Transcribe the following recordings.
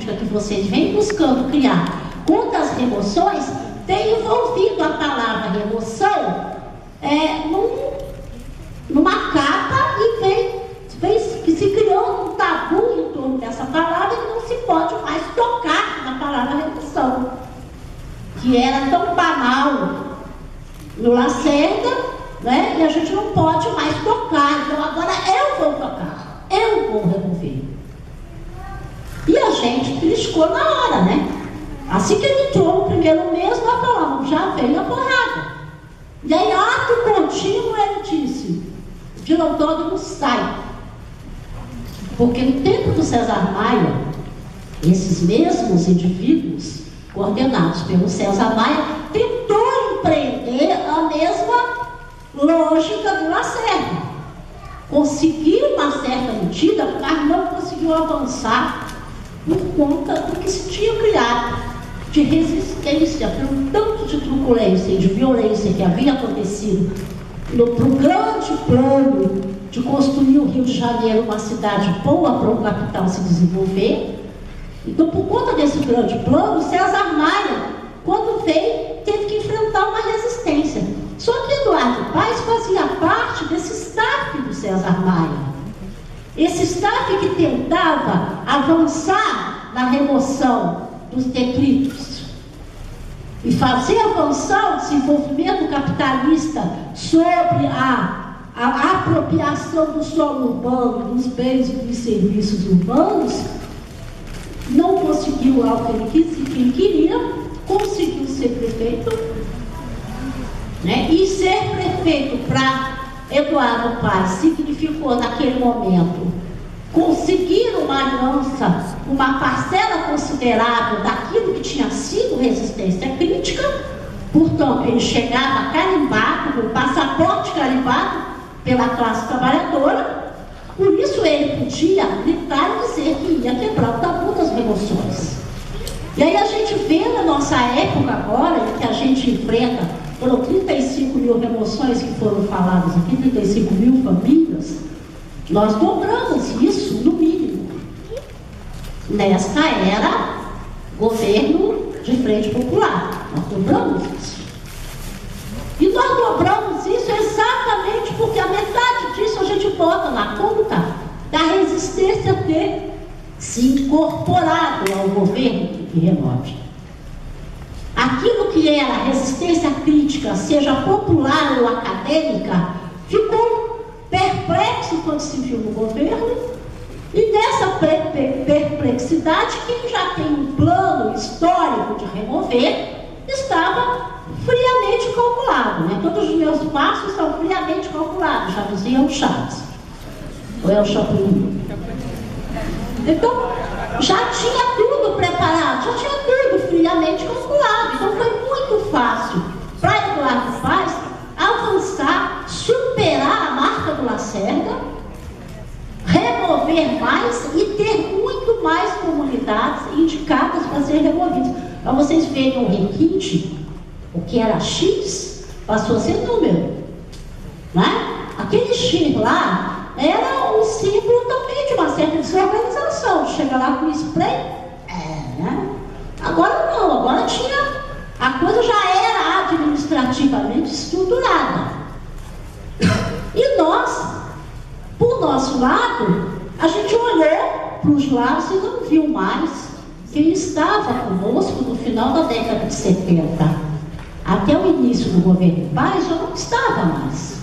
política que vocês vêm buscando criar contra as remoções tem envolvido a palavra remoção numa capa e que se criou um tabu em torno dessa palavra e não se pode mais tocar na palavra remoção, que era tão banal no Lacerda, né? E a gente não pode mais tocar. Então agora eu vou tocar, eu vou remover. E a gente criticou na hora, né? Assim que ele entrou no primeiro mês, nós falamos, já veio a porrada. E aí, ato contínuo, ele disse, o diretor não sai. Porque no tempo do César Maia, esses mesmos indivíduos, coordenados pelo César Maia, tentou empreender a mesma lógica do Lacerda. Conseguiu uma certa medida, mas não conseguiu avançar por conta do que se tinha criado de resistência, pelo tanto de truculência e de violência que havia acontecido para o grande plano de construir o Rio de Janeiro uma cidade boa para o capital se desenvolver. Então, por conta desse grande plano, César Maia, quando veio, teve que enfrentar uma resistência. Só que Eduardo Paes fazia parte desse staff do César Maia. Esse staff que tentava avançar na remoção dos detritos e fazer avançar o desenvolvimento capitalista sobre a apropriação do solo urbano, dos bens e dos serviços urbanos, não conseguiu algo que ele queria, conseguiu ser prefeito, né? E ser prefeito para Eduardo Paes significou, naquele momento, conseguir uma aliança, uma parcela considerável daquilo que tinha sido resistência crítica. Portanto, ele chegava carimbado, com o passaporte carimbado pela classe trabalhadora. Por isso ele podia gritar e dizer que ia quebrar o tabu das remoções. E aí a gente vê na nossa época agora, em que a gente enfrenta, foram 35 mil remoções que foram faladas aqui, 35 mil famílias, nós dobramos isso no mínimo. Nesta era, governo de frente popular, nós dobramos isso. E nós dobramos isso exatamente porque a metade disso a gente bota na conta da resistência ter se incorporado ao governo que remove. Aquilo que era resistência crítica, seja popular ou acadêmica, ficou perplexo quando se viu no governo, e nessa perplexidade, quem já tem um plano histórico de remover, estava friamente calculado, né? Todos os meus passos são friamente calculados, já dizia o Chaves, ou é o Chapolin. Então, já tinha tudo preparado, já tinha tudo friamente calculado. Então foi muito fácil para Eduardo Paes avançar, superar a marca do Lacerda, remover mais e ter muito mais comunidades indicadas para serem removidas. Para vocês verem o requinte, o que era X passou a ser número, né? Aquele X lá era um símbolo também de uma certa desorganização. Chega lá com spray, né? Agora não, agora a coisa já era administrativamente estruturada. E nós, por nosso lado, a gente olhou para os lados e não viu mais quem estava conosco no final da década de 70. Até o início do governo Paes já não estava mais.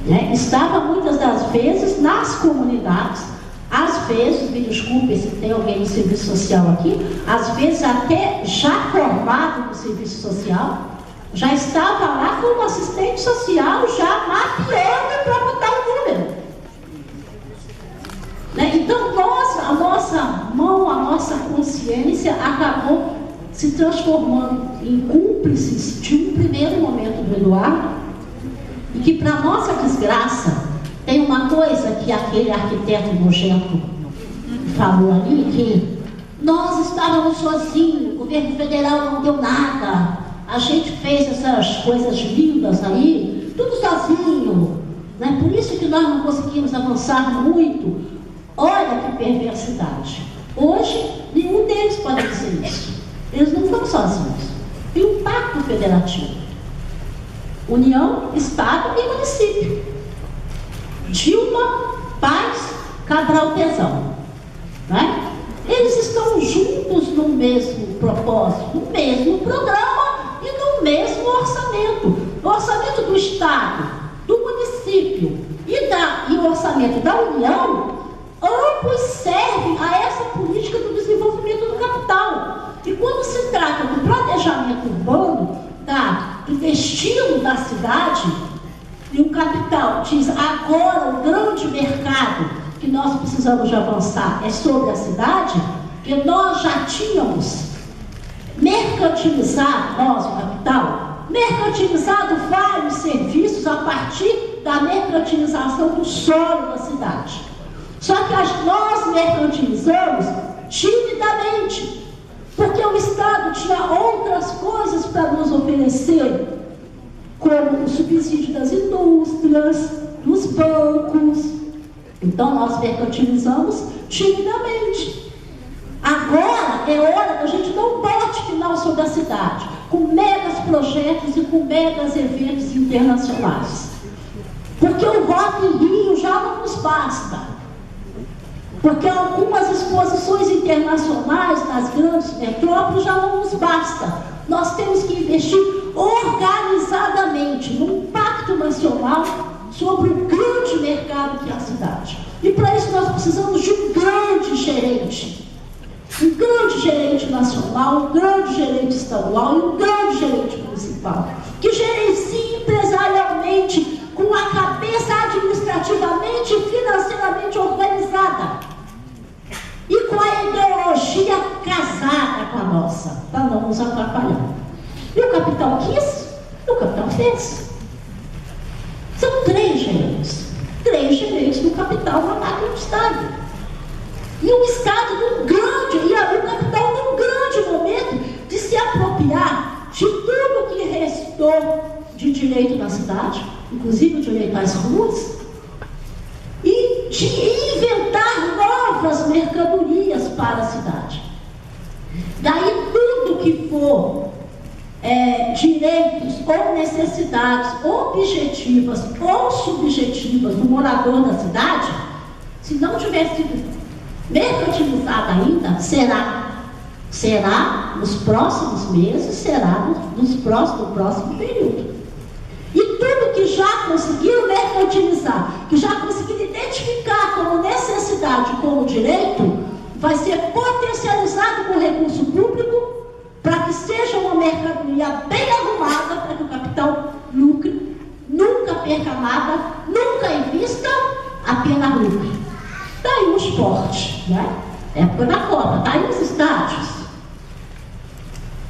Né? Estava muitas das vezes nas comunidades, às vezes, me desculpe se tem alguém no serviço social aqui, às vezes até já formado no serviço social, já estava lá como assistente social, já mapeando para botar o número. Né? Então, a nossa mão, a nossa consciência acabou se transformando em cúmplices de um primeiro momento do Eduardo, e que, para nossa desgraça, tem uma coisa que aquele arquiteto nojento falou ali, que nós estávamos sozinhos, o governo federal não deu nada, a gente fez essas coisas lindas aí, tudo sozinho, né? Por isso que nós não conseguimos avançar muito. Olha que perversidade. Hoje, nenhum deles pode dizer isso. Eles não estão sozinhos. Tem um pacto federativo. União, Estado e município. Dilma, Paz, Cabral, Pezão. Né? Eles estão juntos no mesmo propósito, no mesmo programa e no mesmo orçamento. O orçamento do Estado, do município e o orçamento da União, ambos servem a essa política do desenvolvimento do capital. E quando se trata do planejamento urbano, do destino da cidade, e o capital diz, agora o grande mercado que nós precisamos de avançar é sobre a cidade, que nós já tínhamos mercantilizado, nós, o capital, mercantilizado vários serviços a partir da mercantilização do solo da cidade. Só que nós mercantilizamos timidamente, porque o Estado tinha outras coisas para nos oferecer, como o subsídio das indústrias, dos bancos. Então nós mercantilizamos timidamente. Agora é hora da gente dar um bote final sobre a cidade, com megas projetos e com megas eventos internacionais. Porque o Rock in Rio já não nos basta. Porque algumas exposições internacionais nas grandes metrópoles já não nos basta. Nós temos que investir organizadamente num pacto nacional sobre o grande mercado que é a cidade. E para isso nós precisamos de um grande gerente nacional, um grande gerente estadual e um grande gerente municipal, que gerencie empresarialmente, com a cabeça administrativamente e financeiramente organizada, e com a ideologia casada com a nossa, para não nos atrapalhar. E o capital quis, e o capital fez. São três gerentes do capital na máquina do Estado. E o Estado num grande, e o capital num grande momento de se apropriar de tudo que restou de direito na cidade, inclusive o direito às ruas, e de inventar novas mercadorias para a cidade. Daí tudo que for direitos ou necessidades objetivas ou subjetivas do morador da cidade, se não tiver sido mercantilizada ainda, será nos próximos meses, será no próximo período. E tudo que já conseguiram mercantilizar, que já conseguiram identificar como necessidade, como direito, vai ser potencializado com recurso público para que seja uma mercadoria bem arrumada, para que o capital lucre, nunca perca nada, nunca invista, apenas lucre. Está aí o esporte, né? Época da Copa, está aí os estádios,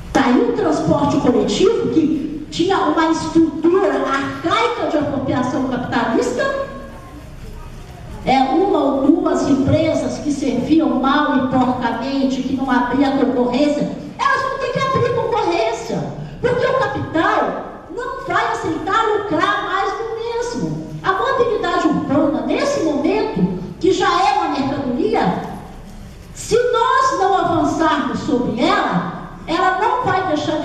está aí o transporte coletivo que tinha uma estrutura arcaica de apropriação capitalista, uma ou duas empresas que serviam mal e porcamente, que não abriam concorrência, elas vão ter que abrir concorrência, porque o capital não vai aceitar lucrar mais do mesmo. A mobilidade urbana, nesse momento, que já é uma mercadoria, se nós não avançarmos sobre ela não vai deixar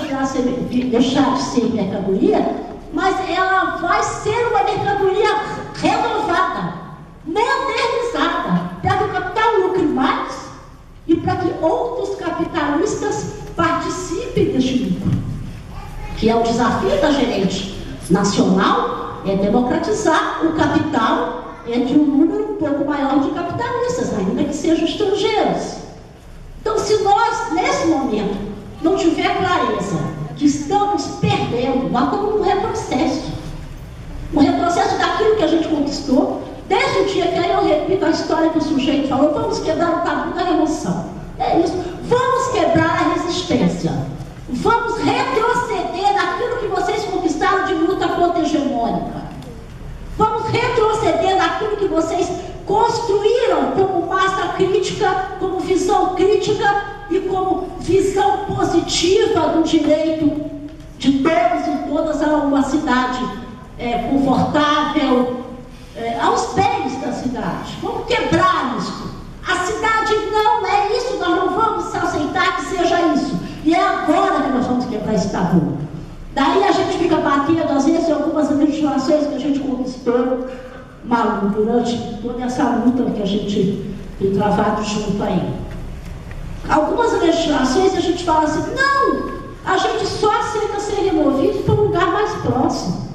de ser mercadoria, mas ela vai ser uma mercadoria renovada, modernizada, para que o capital lucre mais e para que outros capitalistas participem deste lucro, que é o desafio da gerente nacional, é democratizar o capital entre um número um pouco maior de capitalistas, ainda que sejam estrangeiros. Então, se nós, nesse momento, não tiver clareza que estamos perdendo, nós estamos num retrocesso. Um retrocesso daquilo que a gente conquistou, desde o dia que aí eu repito a história que o sujeito falou, vamos quebrar o tabu da revolução. É isso, vamos quebrar a resistência. Vamos retroceder naquilo que vocês conquistaram de luta contra-hegemônica. Vamos retroceder naquilo que vocês construíram como massa crítica, como visão crítica e como visão positiva do direito de todos e todas a uma cidade confortável, aos pés da cidade. Vamos quebrar isso. A cidade não é isso, está bom. Daí a gente fica batendo, às vezes, em algumas legislações que a gente conquistou, Malu, durante toda essa luta que a gente tem travado junto aí. Algumas legislações a gente fala assim, não, a gente só aceita ser removido para um lugar mais próximo.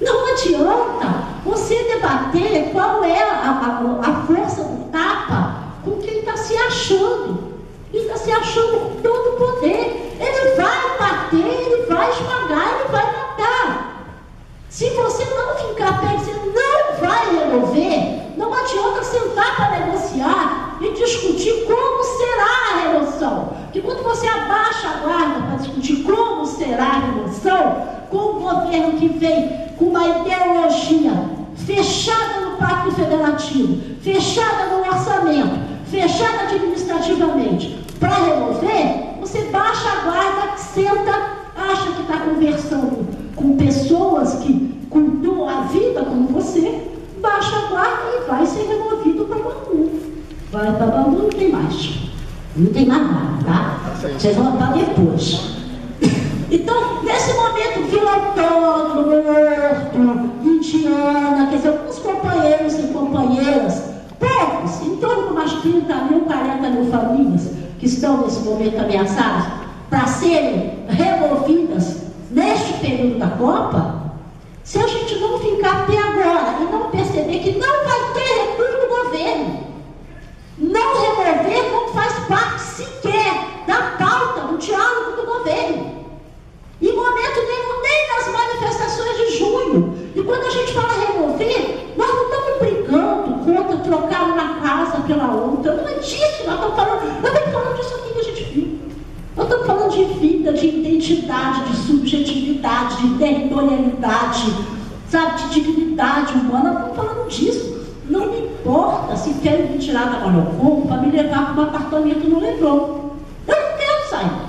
Não adianta você debater qual é a força do tapa com quem está se achando. Ele está se achando com todo o poder. Ele vai bater, ele vai esmagar, ele vai matar. Se você não ficar perto, você não vai remover, não adianta sentar para negociar e discutir como será a remoção. Porque quando você abaixa a guarda para discutir como será a remoção, com um governo que vem com uma ideologia fechada no Pacto Federativo, fechada no orçamento, fechada administrativamente, para remover, você baixa a guarda, senta, acha que está conversando com pessoas que continuam a vida como você, baixa a guarda e vai ser removido para Bangu. Vai para Bangu, não tem mais. Não tem mais nada, tá? Vocês vão para depois. Então, nesse momento, Vila Antônio, Horto, Indiana, quer dizer, alguns companheiros e companheiras, poucos, em torno de umas 30 mil, 40 mil famílias que estão nesse momento ameaçadas para serem removidas neste período da Copa, se a gente não ficar até agora e não perceber que não vai ter recuo do governo, não remover não faz parte sequer da pauta, do diálogo do governo. Em momento nenhum, nem nas manifestações de junho. E quando a gente fala remover, nós não estamos brigando contra trocar uma casa pela outra. Não é disso que nós estamos falando. Nós estamos falando disso aqui que a gente viu. Nós estamos falando de vida, de identidade, de subjetividade, de territorialidade, sabe, de dignidade humana. Nós estamos falando disso. Não me importa se querem me tirar da Malocom para me levar para um apartamento no Leblon. Eu não quero sair.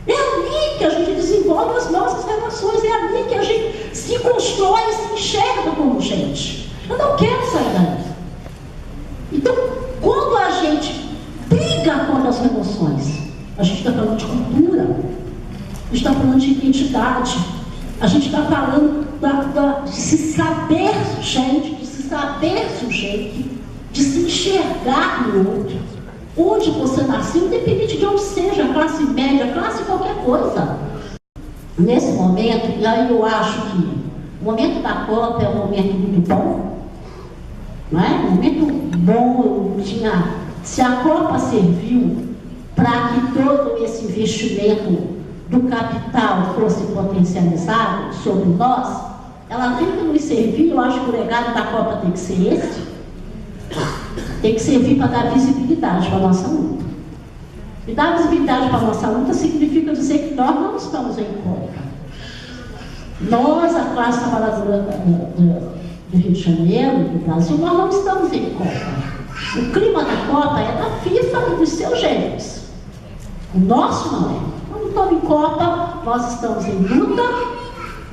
É ali que a gente desenvolve as nossas relações, é ali que a gente se constrói e se enxerga como gente. Eu não quero sair daí. Então, quando a gente briga contra as remoções, a gente está falando de cultura, a gente está falando de identidade, a gente está falando de se saber gente, de se saber sujeito, de se enxergar no outro. Onde você nasceu, independente de onde seja, classe média, classe qualquer coisa. Nesse momento, e aí eu acho que o momento da Copa é um momento muito bom, não é? Um momento bom, se a Copa serviu para que todo esse investimento do capital fosse potencializado sobre nós, ela tem que nos servir. Eu acho que o legado da Copa tem que ser esse. Tem que servir para dar visibilidade para a nossa luta. E dar visibilidade para a nossa luta significa dizer que nós não estamos em contra. Nós, a classe trabalhadora do Rio de Janeiro, do Brasil, nós não estamos em contra. O clima da Copa é da FIFA e dos seus gêneros. O nosso não é. Quando estamos em Copa, nós estamos em luta.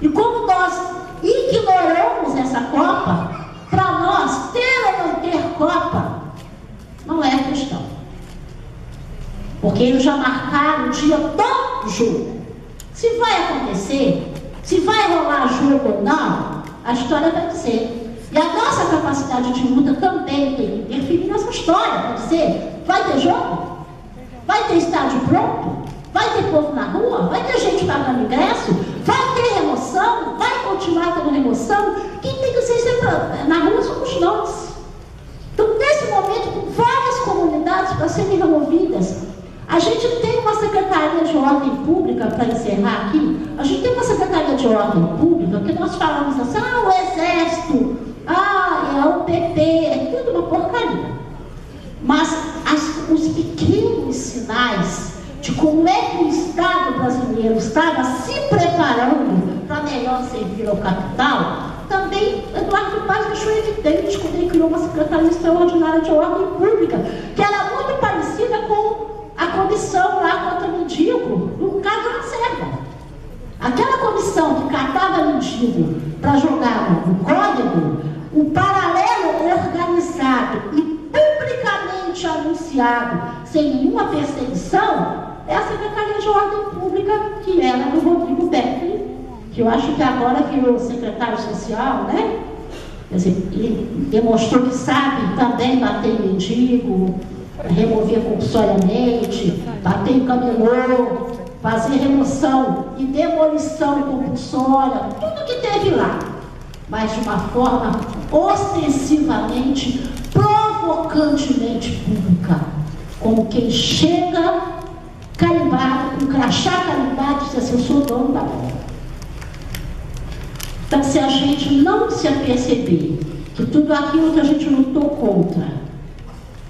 E como nós ignoramos essa Copa, para nós, ter ou não ter Copa, não é questão. Porque eles já marcaram o dia do jogo. Se vai acontecer, se vai rolar jogo ou não, a história vai dizer. E a nossa capacidade de luta também tem que interferir nessa história. Vai dizer, vai ter jogo? Vai ter estádio pronto? Vai ter povo na rua? Vai ter gente pagando ingresso? Vai ter remoção? Vai continuar tendo remoção? Quem tem que ser sempre na rua somos nós. Então, nesse momento, com várias comunidades para serem removidas, a gente tem uma Secretaria de Ordem Pública, para encerrar aqui, a gente tem uma Secretaria de Ordem Pública que nós falamos assim, o Exército, é o PP, é tudo uma porcaria. Mas os pequenos sinais de como é que o Estado brasileiro estava se preparando para melhor servir ao capital, também Eduardo Paz deixou evidente quando ele criou uma Secretaria Extraordinária de Ordem Pública, que era muito parecida com a comissão lá contra o mendigo, no caso da Lacerda. Aquela comissão que catava mendigo para jogar no código, o paralelo organizado e publicamente anunciado, sem nenhuma perseguição, é a Secretaria de Ordem Pública, que era do Rodrigo Beckley, que eu acho que agora virou secretário social, né? Quer dizer, ele demonstrou que sabe também bater em mendigo, remover compulsoriamente, bater em camelô, fazer remoção e demolição compulsória, tudo que teve lá, mas de uma forma ostensivamente, provocantemente pública, como quem chega carimbado, com crachá carimbado, e diz assim: eu sou dono da bola. Então, se a gente não se aperceber que tudo aquilo que a gente lutou contra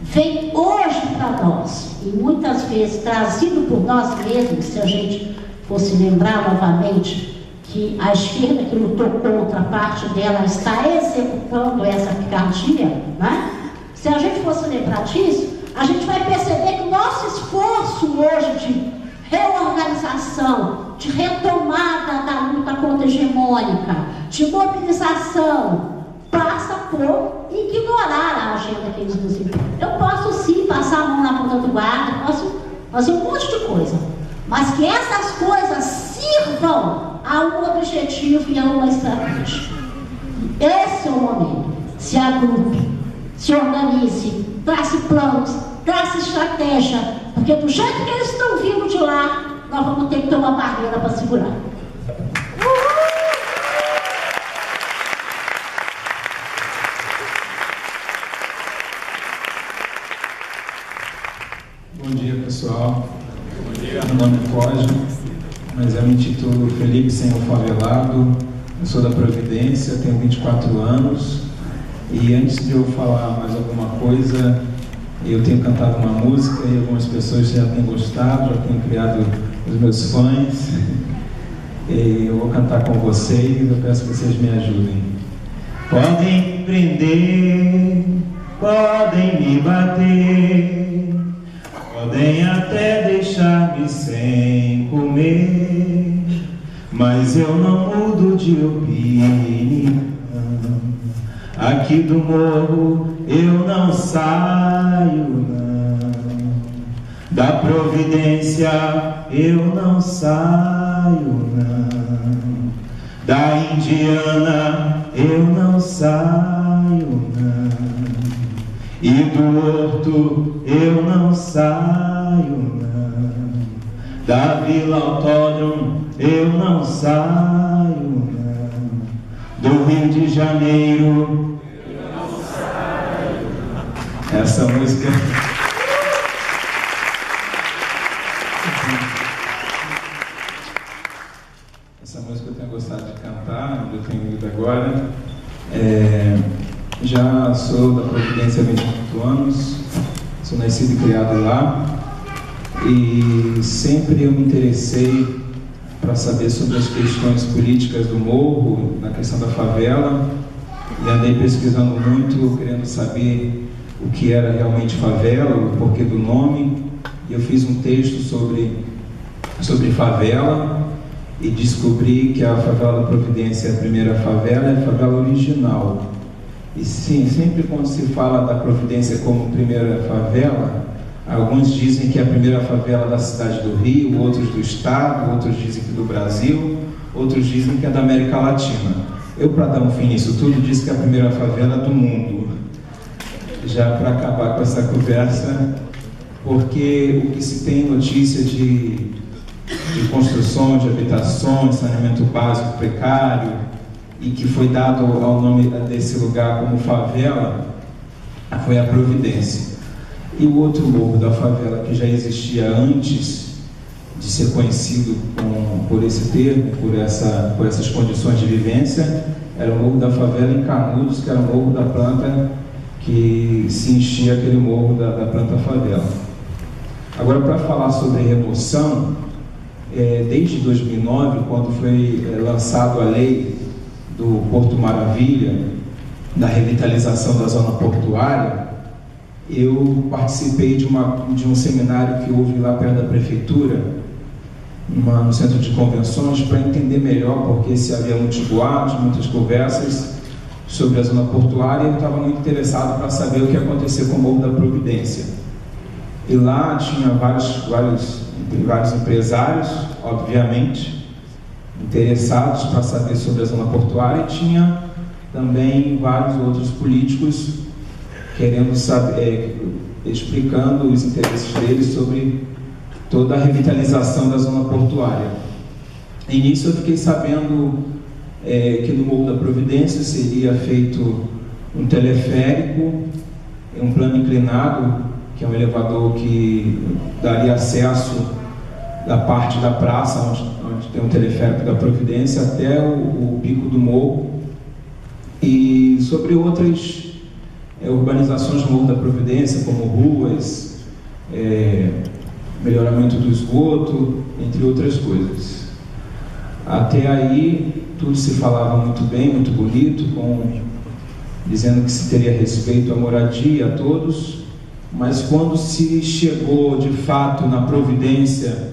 vem hoje para nós, e muitas vezes trazido por nós mesmos, se a gente fosse lembrar novamente que a esquerda que lutou contra, a parte dela está executando essa picardia, né? Se a gente fosse lembrar disso, a gente vai perceber que o nosso esforço hoje de reorganização, de retomada da luta contra-hegemônica, de mobilização, passa por ignorar a agenda que eles nos impõem. Eu posso sim passar a mão na ponta do guarda, posso fazer um monte de coisa, mas que essas coisas sirvam a um objetivo e a uma estratégia. Esse é o momento. Se agrupe, se organize, trace planos, trace estratégia, porque do jeito que eles estão vindo de lá, nós vamos ter que ter uma barreira para segurar. Bom dia, pessoal. Bom dia. Meu nome é Cosme, mas eu me intitulo Felipe Senhor Favelado. Eu sou da Providência, tenho 24 anos. E antes de eu falar mais alguma coisa, eu tenho cantado uma música e algumas pessoas já têm gostado, já tenho criado os meus fãs. E eu vou cantar com vocês, eu peço que vocês me ajudem. Podem me prender, podem me bater, podem até deixar-me sem comer, mas eu não mudo de opinião. Aqui do morro eu não saio, não. Da Providência eu não saio, não. Da Indiana eu não saio, não. E do Horto eu não saio, não. Da Vila Autódromo eu não saio, não. Do Rio de Janeiro eu não saio, não. Essa música eu tenho gostado de cantar, eu tenho ido agora. Já sou da Providência há 24 anos, sou nascido e criado lá, e sempre eu me interessei para saber sobre as questões políticas do morro, na questão da favela, e andei pesquisando muito, querendo saber o que era realmente favela, o porquê do nome, e eu fiz um texto sobre favela, e descobri que a favela da Providência, a primeira favela, é a favela original. E sim, sempre quando se fala da Providência como primeira favela, alguns dizem que é a primeira favela da cidade do Rio, outros do estado, outros dizem que do Brasil, outros dizem que é da América Latina. Eu, para dar um fim nisso tudo, disse que é a primeira favela do mundo. Já para acabar com essa conversa, porque o que se tem notícia de construção de habitações, saneamento básico precário, e que foi dado ao nome desse lugar como favela, foi a Providência. E o outro morro da favela, que já existia antes de ser conhecido por esse termo, por essas condições de vivência, era o morro da favela em Canudos, que era o morro da planta que se enchia aquele morro da planta favela. Agora, para falar sobre remoção, desde 2009, quando foi lançada a lei do Porto Maravilha, da revitalização da zona portuária, eu participei de um seminário que houve lá perto da prefeitura, no centro de convenções, para entender melhor, porque se havia muitos boatos, muitas conversas sobre a zona portuária, e eu estava muito interessado para saber o que ia acontecer com o Morro da Providência. E lá tinha vários vários empresários, obviamente, interessados para saber sobre a zona portuária, e tinha também vários outros políticos querendo saber, explicando os interesses deles sobre toda a revitalização da zona portuária. E nisso eu fiquei sabendo que no Morro da Providência seria feito um teleférico, um plano inclinado, que é um elevador que daria acesso da parte da praça, onde tem um teleférico da Providência, até o pico do morro, e sobre outras urbanizações do Morro da Providência, como ruas, melhoramento do esgoto, entre outras coisas. Até aí, tudo se falava muito bem, muito bonito, dizendo que se teria respeito à moradia, a todos, mas quando se chegou, de fato, na Providência,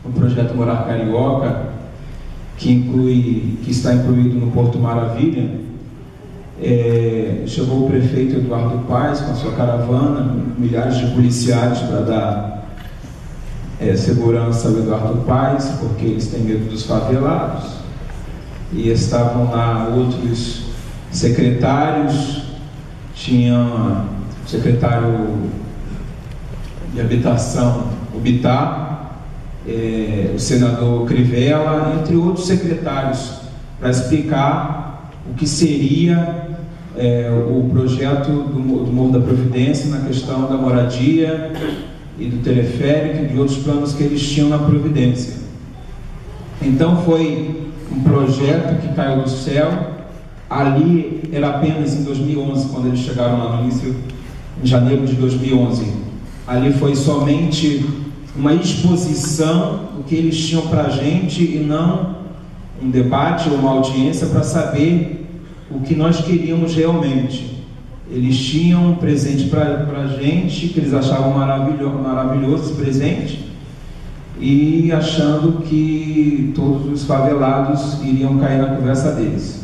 o projeto Morar Carioca, que está incluído no Porto Maravilha, chegou o prefeito Eduardo Paes com a sua caravana, milhares de policiais para dar segurança ao Eduardo Paes, porque eles têm medo dos favelados, e estavam lá outros secretários, tinha o secretário de Habitação, o Bittar, o senador Crivella, entre outros secretários, para explicar o que seria o projeto do Morro da Providência na questão da moradia e do teleférico e de outros planos que eles tinham na Providência. Então foi um projeto que caiu do céu. Ali era apenas em 2011, quando eles chegaram lá no início, em janeiro de 2011. Ali foi somente uma exposição do que eles tinham para a gente e não um debate ou uma audiência para saber o que nós queríamos realmente. Eles tinham um presente para a gente, que eles achavam maravilhoso esse presente, e achando que todos os favelados iriam cair na conversa deles.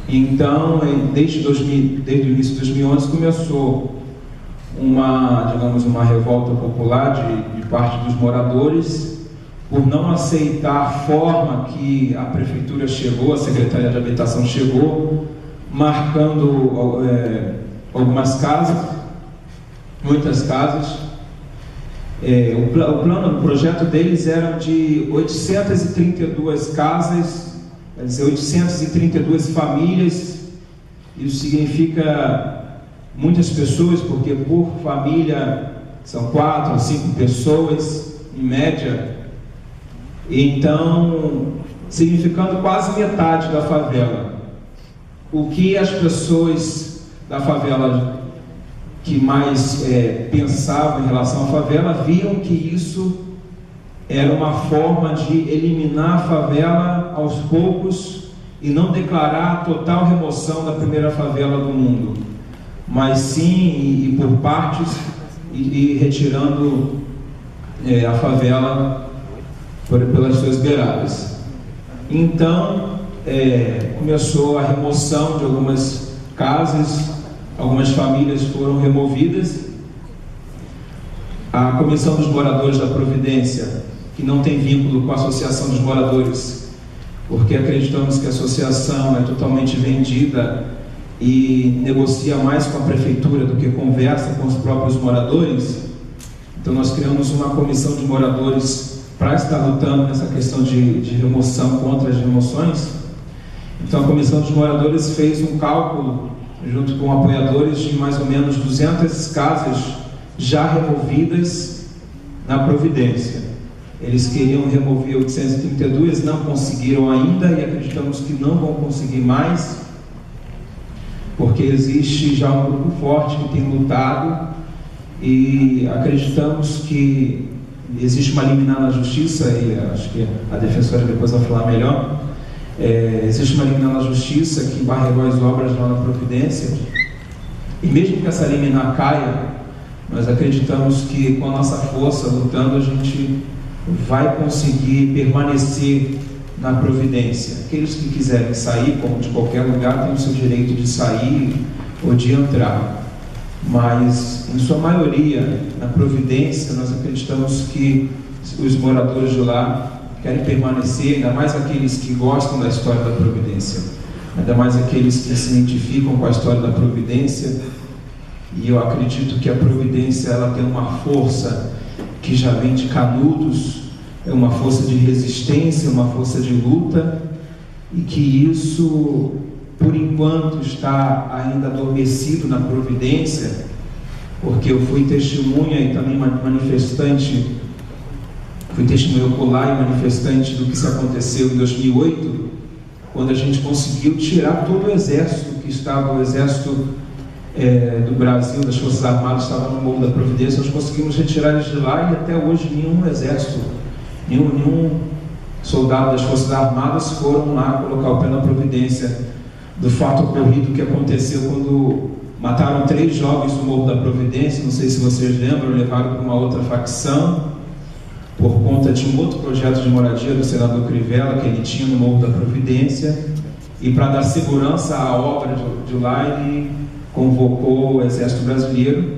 Então, desde o início de 2011 começou uma revolta popular de parte dos moradores por não aceitar a forma que a prefeitura chegou, a Secretaria de Habitação chegou, marcando algumas casas, muitas casas. O projeto deles era de 832 casas, quer dizer, 832 famílias. Isso significa muitas pessoas, porque por família são 4 ou 5 pessoas, em média. Então, significando quase metade da favela. O que as pessoas da favela que mais pensavam em relação à favela viam que isso era uma forma de eliminar a favela aos poucos e não declarar a total remoção da primeira favela do mundo, mas sim e por partes e retirando a favela pelas suas beiradas. Então começou a remoção de algumas casas, algumas famílias foram removidas. A Comissão dos Moradores da Providência, que não tem vínculo com a Associação dos Moradores, porque acreditamos que a associação é totalmente vendida e negocia mais com a prefeitura do que conversa com os próprios moradores. Então nós criamos uma comissão de moradores para estar lutando nessa questão de remoção, contra as remoções. Então a Comissão dos Moradores fez um cálculo junto com apoiadores de mais ou menos 200 casas já removidas na Providência. Eles queriam remover 832, não conseguiram ainda e acreditamos que não vão conseguir mais, porque existe já um grupo forte que tem lutado e acreditamos que existe uma liminar na justiça, e acho que a defensora depois vai falar melhor. Existe uma liminar na justiça que embarregou as obras lá na Providência, e mesmo que essa liminar caia, nós acreditamos que com a nossa força, lutando, a gente vai conseguir permanecer na Providência. Aqueles que quiserem sair, como de qualquer lugar, têm o seu direito de sair ou de entrar. mas em sua maioria, na Providência, nós acreditamos que os moradores de lá querem permanecer, ainda mais aqueles que gostam da história da Providência, ainda mais aqueles que se identificam com a história da Providência. E eu acredito que a Providência, ela tem uma força que já vem de Canudos, é uma força de resistência, uma força de luta, e que isso, por enquanto, está ainda adormecido na Providência, porque eu fui testemunha e também manifestante, fui testemunha ocular e manifestante do que se aconteceu em 2008, quando a gente conseguiu tirar todo o exército que estava, o exército do Brasil, das Forças Armadas, estava no Morro da Providência. Nós conseguimos retirar eles de lá, e até hoje nenhum exército, nenhum soldado das Forças Armadas foram lá colocar o pé na Providência, do fato ocorrido que aconteceu quando mataram 3 jovens no Morro da Providência. Não sei se vocês lembram, levaram para uma outra facção por conta de um outro projeto de moradia do senador Crivella que ele tinha no Morro da Providência, e para dar segurança à obra de lá, ele convocou o Exército Brasileiro.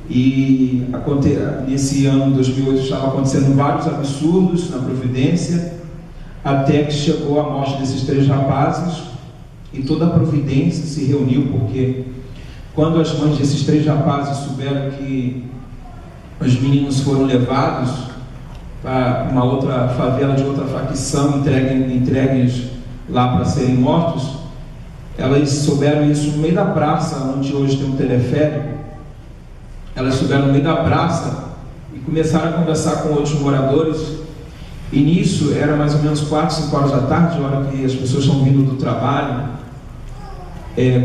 E nesse ano, 2008, estava acontecendo vários absurdos na Providência, até que chegou a morte desses 3 rapazes, e toda a Providência se reuniu, porque quando as mães desses 3 rapazes souberam que os meninos foram levados para uma outra favela de outra facção, entregues lá para serem mortos, elas souberam isso no meio da praça, onde hoje tem um teleférico. Elas souberam no meio da praça e começaram a conversar com outros moradores. E nisso, era mais ou menos 4, 5 horas da tarde, a hora que as pessoas estão vindo do trabalho.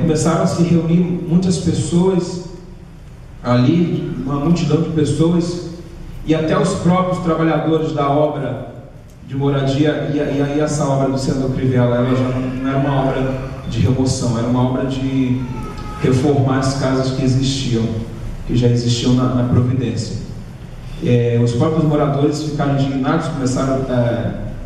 Começaram a se reunir muitas pessoas ali, uma multidão de pessoas, e até os próprios trabalhadores da obra de moradia. E aí essa obra do senador Crivella, ela já não era uma obra de remoção, era uma obra de reformar as casas que já existiam na Providência. Os próprios moradores ficaram indignados,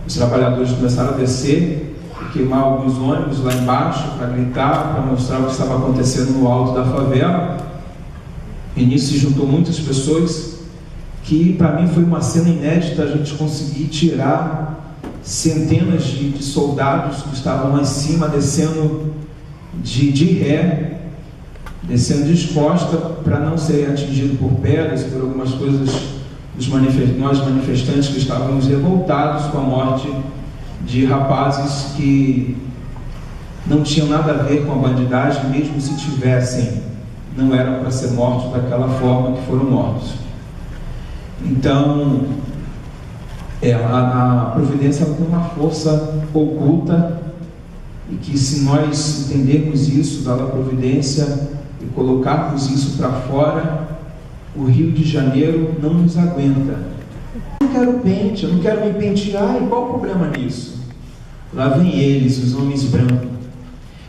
os trabalhadores começaram a descer e queimar alguns ônibus lá embaixo para gritar, para mostrar o que estava acontecendo no alto da favela. E nisso se juntou muitas pessoas, que para mim foi uma cena inédita, a gente conseguir tirar centenas de soldados que estavam lá em cima, descendo de ré, descendo disposta para não serem atingidos por pedras, por algumas coisas nós manifestantes que estávamos revoltados com a morte de rapazes que não tinham nada a ver com a bandidagem, mesmo se tivessem, não eram para ser mortos daquela forma que foram mortos. Então, a Providência tem uma força oculta, e que se nós entendermos isso da Providência e colocarmos isso para fora, o Rio de Janeiro não nos aguenta. Eu não quero pente, eu não quero me pentear, e qual o problema nisso? Lá vem eles, os homens brancos,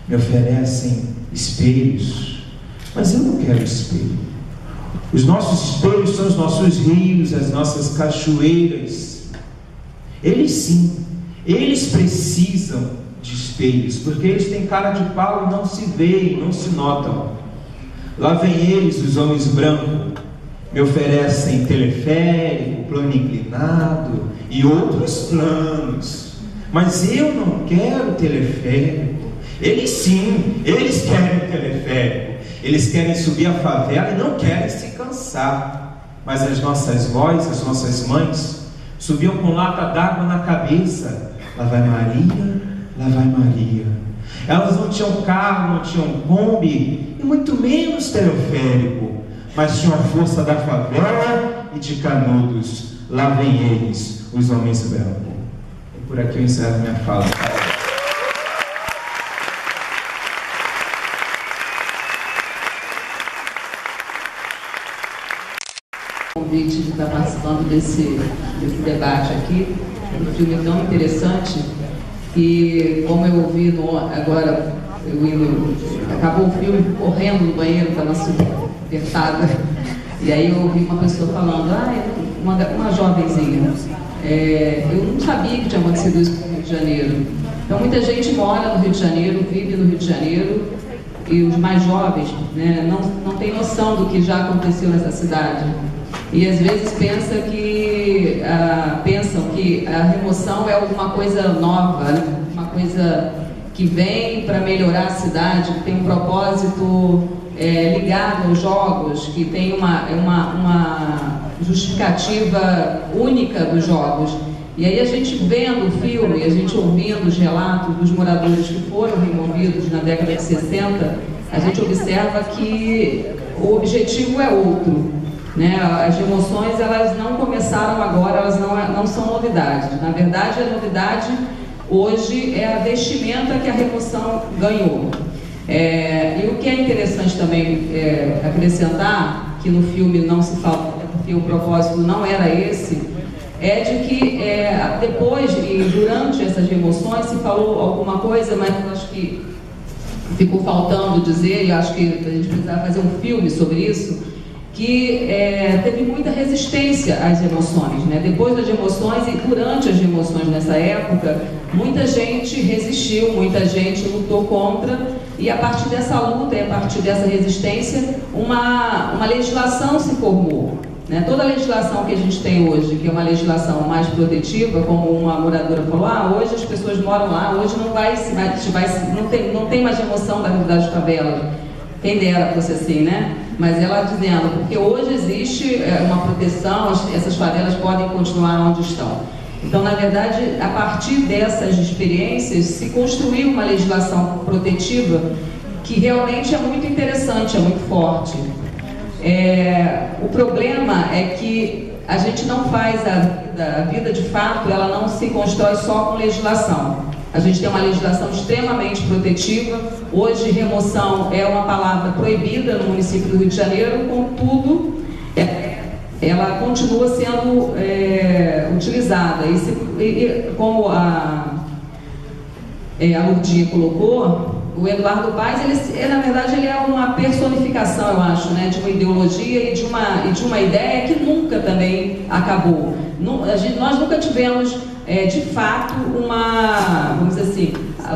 me oferecem espelhos, mas eu não quero espelho. Os nossos espelhos são os nossos rios, as nossas cachoeiras. Eles sim, eles precisam de espelhos, porque eles têm cara de pau e não se veem, não se notam. Lá vem eles, os homens brancos, me oferecem teleférico, plano inclinado e outros planos, mas eu não quero teleférico. Eles sim, eles querem teleférico, eles querem subir a favela e não querem se cansar. Mas as nossas vós, as nossas mães, subiam com lata d'água na cabeça. Lá vai Maria, lá vai Maria. Elas não tinham carro, não tinham Kombi, e muito menos teleférico, mas tinham a força da favela e de Canudos. Lá vem eles, os homens brancos. E por aqui eu encerro minha fala. O convite de estar participando desse debate aqui, um filme tão interessante, que, como eu ouvi agora, acabou o filme correndo no banheiro para não ser apertada, e aí eu ouvi uma pessoa falando, uma jovenzinha, eu não sabia que tinha acontecido isso no Rio de Janeiro. Então muita gente mora no Rio de Janeiro, vive no Rio de Janeiro, e os mais jovens, né, não têm noção do que já aconteceu nessa cidade. E às vezes pensam que a remoção é alguma coisa nova, né? Uma coisa que vem para melhorar a cidade, que tem um propósito ligado aos jogos, que tem uma justificativa única dos jogos. E aí a gente vendo o filme, a gente ouvindo os relatos dos moradores que foram removidos na década de 60, a gente observa que o objetivo é outro, né? As remoções, elas não começaram agora, elas não são novidades. Na verdade, a novidade hoje é a vestimenta que a remoção ganhou. E o que é interessante também acrescentar, que no filme não se fala, porque o propósito não era esse, é de que depois e durante essas remoções se falou alguma coisa, mas eu acho que ficou faltando dizer, e acho que a gente precisava fazer um filme sobre isso, que teve muita resistência às remoções, né? Depois das remoções e durante as remoções nessa época, muita gente resistiu, muita gente lutou contra, e a partir dessa luta e a partir dessa resistência, uma legislação se formou. Né? Toda a legislação que a gente tem hoje, que é uma legislação mais protetiva, como uma moradora falou, hoje as pessoas moram lá, hoje não tem mais remoção da realidade de favelas. Quem dera fosse assim, né? Mas ela dizendo, porque hoje existe uma proteção, essas favelas podem continuar onde estão. Então, na verdade, a partir dessas experiências, se construiu uma legislação protetiva que realmente é muito interessante, é muito forte. O problema é que a gente não faz a vida de fato, ela não se constrói só com legislação. A gente tem uma legislação extremamente protetiva. Hoje, remoção é uma palavra proibida no município do Rio de Janeiro, contudo, ela continua sendo utilizada. Como a Lourdinha colocou, o Eduardo Paes, na verdade, ele é uma personificação, eu acho, né, de uma ideologia e de uma ideia que nunca também acabou. Nós nunca tivemos, de fato, vamos dizer assim,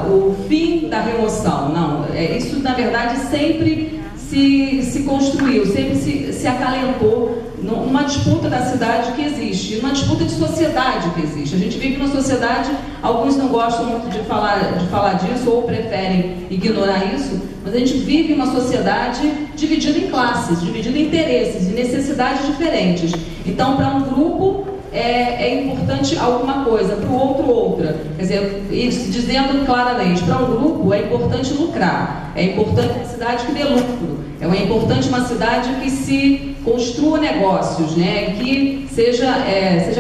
o fim da remoção. Não, isso, na verdade, sempre se construiu, sempre se acalentou numa disputa da cidade que existe, numa disputa de sociedade que existe. A gente vive numa sociedade, alguns não gostam muito de falar disso ou preferem ignorar isso, mas a gente vive uma sociedade dividida em classes, dividida em interesses e necessidades diferentes. Então, para um grupo é importante alguma coisa, para o outro outra. Quer dizer, dizendo claramente, para um grupo é importante lucrar, é importante uma cidade que dê lucro, é importante uma cidade que se construa negócios, né, que seja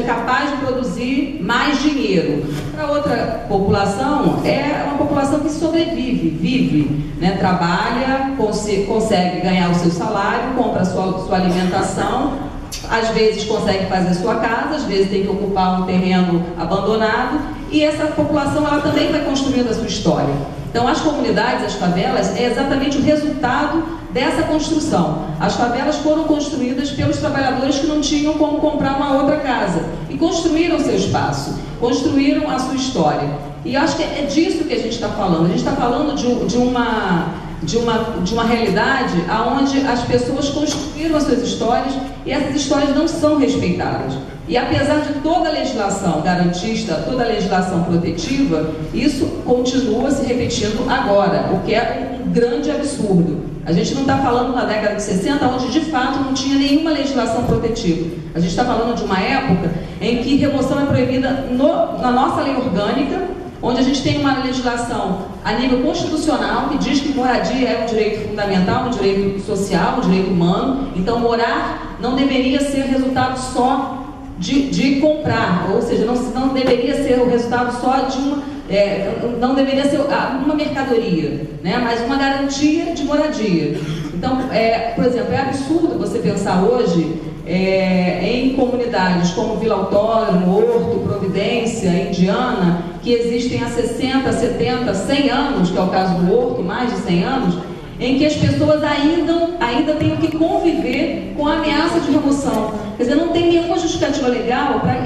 capaz de produzir mais dinheiro. Para outra população, é uma população que sobrevive, vive, né, trabalha, consegue ganhar o seu salário, compra a sua alimentação, às vezes consegue fazer sua casa, às vezes tem que ocupar um terreno abandonado, e essa população ela também vai construindo a sua história. Então, as comunidades, as favelas, é exatamente o resultado dessa construção. As favelas foram construídas pelos trabalhadores que não tinham como comprar uma outra casa e construíram seu espaço, construíram a sua história. E acho que é disso que a gente está falando. A gente está falando de uma realidade onde as pessoas construíram as suas histórias e essas histórias não são respeitadas. E apesar de toda a legislação garantista, toda a legislação protetiva, isso continua se repetindo agora, o que é um grande absurdo. A gente não está falando na década de 60, onde de fato não tinha nenhuma legislação protetiva. A gente está falando de uma época em que remoção é proibida na nossa lei orgânica, onde a gente tem uma legislação a nível constitucional que diz que moradia é um direito fundamental, um direito social, um direito humano. Então, morar não deveria ser resultado só de comprar, ou seja, não deveria ser o resultado só de não deveria ser uma mercadoria, né, mas uma garantia de moradia. Então, por exemplo, é absurdo você pensar hoje em comunidades como Vila Autódromo, Horto, Providência, Indiana, que existem há 60, 70, 100 anos, que é o caso do Horto, mais de 100 anos, em que as pessoas ainda têm que conviver com a ameaça de remoção. Quer dizer, não tem nenhuma justificativa legal para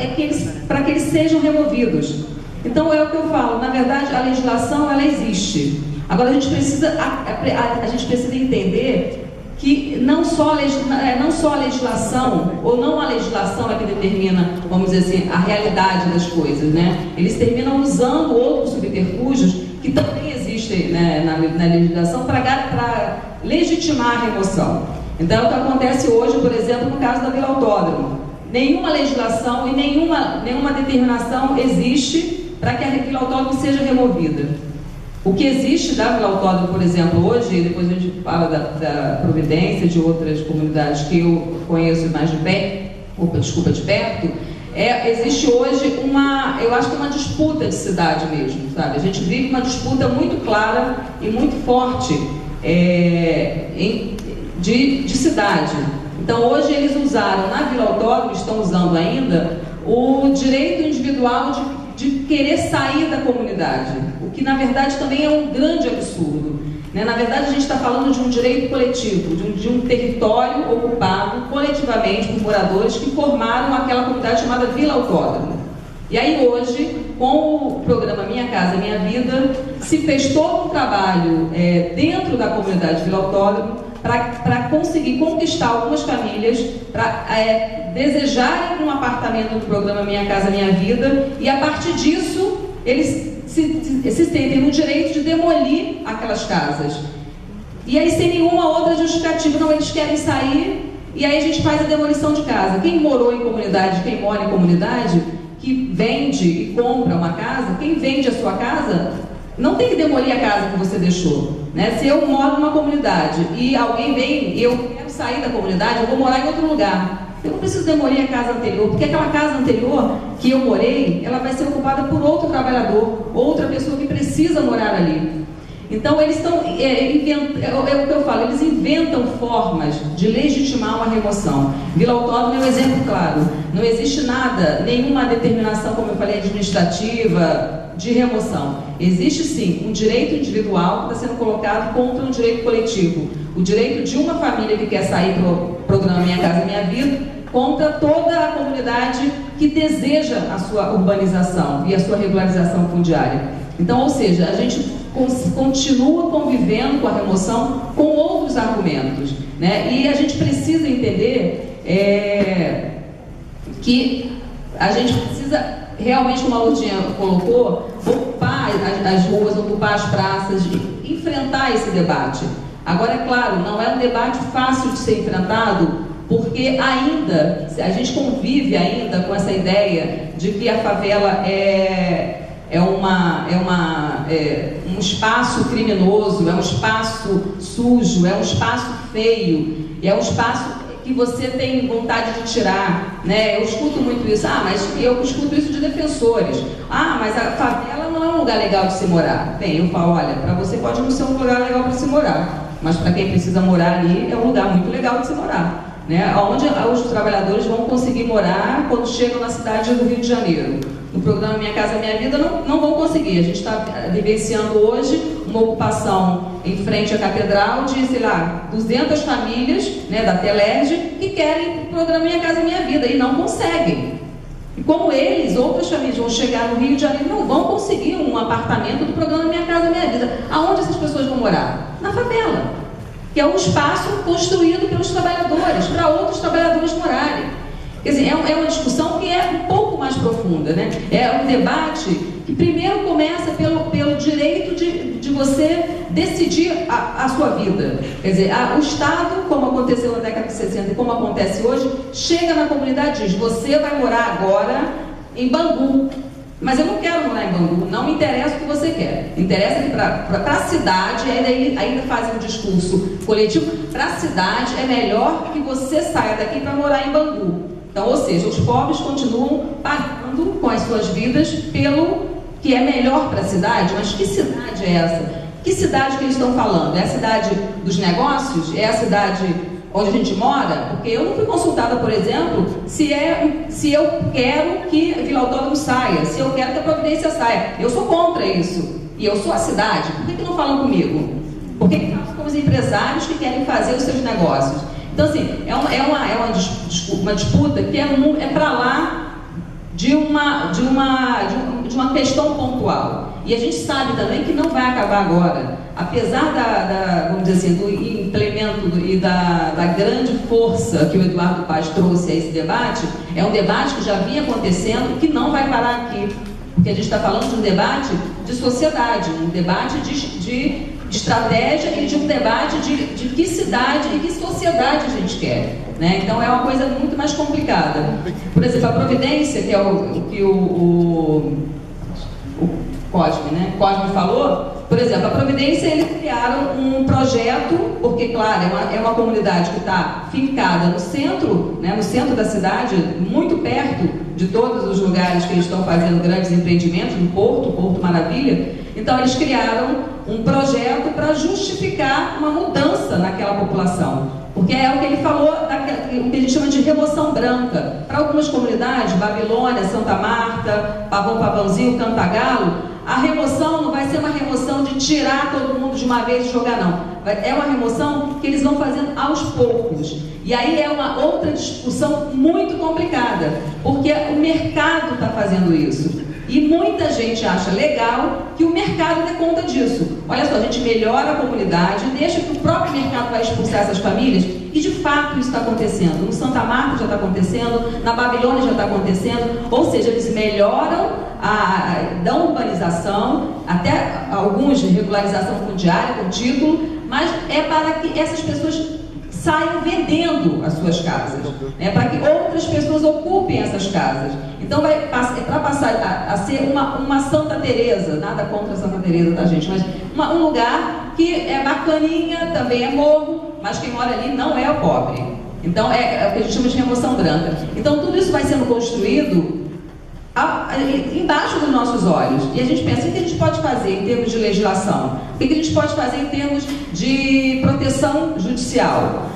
que eles sejam removidos. Então é o que eu falo, na verdade a legislação ela existe. Agora a gente precisa entender que não só a legislação, ou não a legislação é que determina, vamos dizer assim, a realidade das coisas, né? Eles terminam usando outros subterfúgios que também existem, né, na legislação para legitimar a remoção. Então, é o que acontece hoje, por exemplo, no caso da Vila Autódromo. Nenhuma legislação e nenhuma determinação existe para que a Vila Autódromo seja removida. O que existe da Vila Autódromo, por exemplo, hoje, e depois a gente fala da providência de outras comunidades que eu conheço mais de perto, existe hoje eu acho que uma disputa de cidade mesmo, sabe? A gente vive uma disputa muito clara e muito forte de cidade. Então, hoje eles usaram, na Vila Autódromo, estão usando ainda, o direito individual de querer sair da comunidade, o que na verdade também é um grande absurdo, né? Na verdade a gente está falando de um direito coletivo, de um território ocupado coletivamente por moradores que formaram aquela comunidade chamada Vila Autódromo. E aí hoje, com o programa Minha Casa Minha Vida, se fez todo um trabalho dentro da comunidade Vila Autódromo para conseguir conquistar algumas famílias, para desejarem um apartamento do programa Minha Casa Minha Vida, e a partir disso eles se sentem no direito de demolir aquelas casas. E aí sem nenhuma outra justificativa, não, eles querem sair, e aí a gente faz a demolição de casa. Quem mora em comunidade, que vende e compra uma casa, quem vende a sua casa, não tem que demolir a casa que você deixou, né? Se eu moro numa comunidade e alguém vem e eu quero sair da comunidade, eu vou morar em outro lugar. Eu não preciso demolir a casa anterior, porque aquela casa anterior que eu morei, ela vai ser ocupada por outro trabalhador, outra pessoa que precisa morar ali. Então eles estão, é o que eu falo, eles inventam formas de legitimar uma remoção. Vila Autódromo é um exemplo claro. Não existe nada, nenhuma determinação, como eu falei, administrativa, de remoção. Existe sim um direito individual que está sendo colocado contra um direito coletivo. O direito de uma família que quer sair para o programa Minha Casa Minha Vida contra toda a comunidade que deseja a sua urbanização e a sua regularização fundiária. Então, ou seja, a gente continua convivendo com a remoção com outros argumentos, né? E a gente precisa entender que a gente precisa realmente, como a Lourdinha colocou, ocupar as ruas, ocupar as praças, enfrentar esse debate. Agora, é claro, não é um debate fácil de ser enfrentado, porque ainda, a gente convive ainda com essa ideia de que a favela é um espaço criminoso, é um espaço sujo, é um espaço feio, é um espaço que você tem vontade de tirar, né? Eu escuto muito isso, mas eu escuto isso de defensores. Mas a favela não é um lugar legal de se morar. Bem, eu falo, olha, para você pode não ser um lugar legal para se morar, mas para quem precisa morar ali, é um lugar muito legal de se morar, né? Onde os trabalhadores vão conseguir morar quando chegam na cidade do Rio de Janeiro. No programa Minha Casa Minha Vida não vão conseguir. A gente está vivenciando hoje uma ocupação em frente à catedral de, 200 famílias, né, da Telerge, que querem o programa Minha Casa Minha Vida e não conseguem. E como outras famílias vão chegar no Rio de Janeiro, não vão conseguir um apartamento do programa Minha Casa Minha Vida. Aonde essas pessoas vão morar? Na favela, que é um espaço construído pelos trabalhadores, para outros trabalhadores morarem. Quer dizer, é uma discussão que é um pouco mais profunda, né? É um debate que primeiro começa pelo direito de você decidir a sua vida. Quer dizer, o Estado, como aconteceu na década de 60 e como acontece hoje, chega na comunidade e diz, você vai morar agora em Bangu. Mas eu não quero morar em Bangu, não me interessa o que você quer. Interessa que para a cidade, ainda fazem um discurso coletivo, para a cidade é melhor que você saia daqui para morar em Bangu. Então, ou seja, os pobres continuam pagando com as suas vidas pelo que é melhor para a cidade. Mas que cidade é essa? Que cidade que eles estão falando? É a cidade dos negócios? É a cidade onde a gente mora? Porque eu não fui consultada, por exemplo, se eu quero que a Vila Autódromo saia, se eu quero que a Providência saia. Eu sou contra isso. E eu sou a cidade. Por que não falam comigo? Por que falam com os empresários que querem fazer os seus negócios? Então, assim, é uma disputa que é para lá de uma questão pontual. E a gente sabe também que não vai acabar agora. Apesar vamos dizer assim, do implemento e da grande força que o Eduardo Paes trouxe a esse debate, é um debate que já vinha acontecendo e que não vai parar aqui. Porque a gente está falando de um debate de sociedade, um debate de estratégia e de um debate de que cidade e que sociedade a gente quer, né? Então é uma coisa muito mais complicada. Por exemplo, a Providência, que é o que o Cosme, né? Cosme falou, por exemplo, a Providência, eles criaram um projeto, porque, claro, é uma comunidade que está fincada no centro, né, no centro da cidade, muito perto de todos os lugares que eles estão fazendo grandes empreendimentos, no Porto Maravilha. Então, eles criaram um projeto para justificar uma mudança naquela população. Porque é o que ele falou, o que a gente chama de remoção branca. Para algumas comunidades, Babilônia, Santa Marta, Pavãozinho, Cantagalo, a remoção não vai ser uma remoção de tirar todo mundo de uma vez e jogar, não. É uma remoção que eles vão fazendo aos poucos. E aí é uma outra discussão muito complicada, porque o mercado está fazendo isso. E muita gente acha legal que o mercado dê conta disso. Olha só, a gente melhora a comunidade, deixa que o próprio mercado vai expulsar essas famílias, e de fato isso está acontecendo. No Santa Marta já está acontecendo, na Babilônia já está acontecendo, ou seja, eles melhoram da urbanização, até alguns de regularização fundiária com título, mas é para que essas pessoas saiam vendendo as suas casas, né, para que outras pessoas ocupem essas casas. Então é para passar a ser uma Santa Teresa, nada contra a Santa Teresa, tá, gente, mas um lugar que é bacaninha, também é morro, mas quem mora ali não é o pobre. Então é o que a gente chama de remoção branca. Então tudo isso vai sendo construído embaixo dos nossos olhos. E a gente pensa, o que a gente pode fazer em termos de legislação? O que a gente pode fazer em termos de proteção judicial?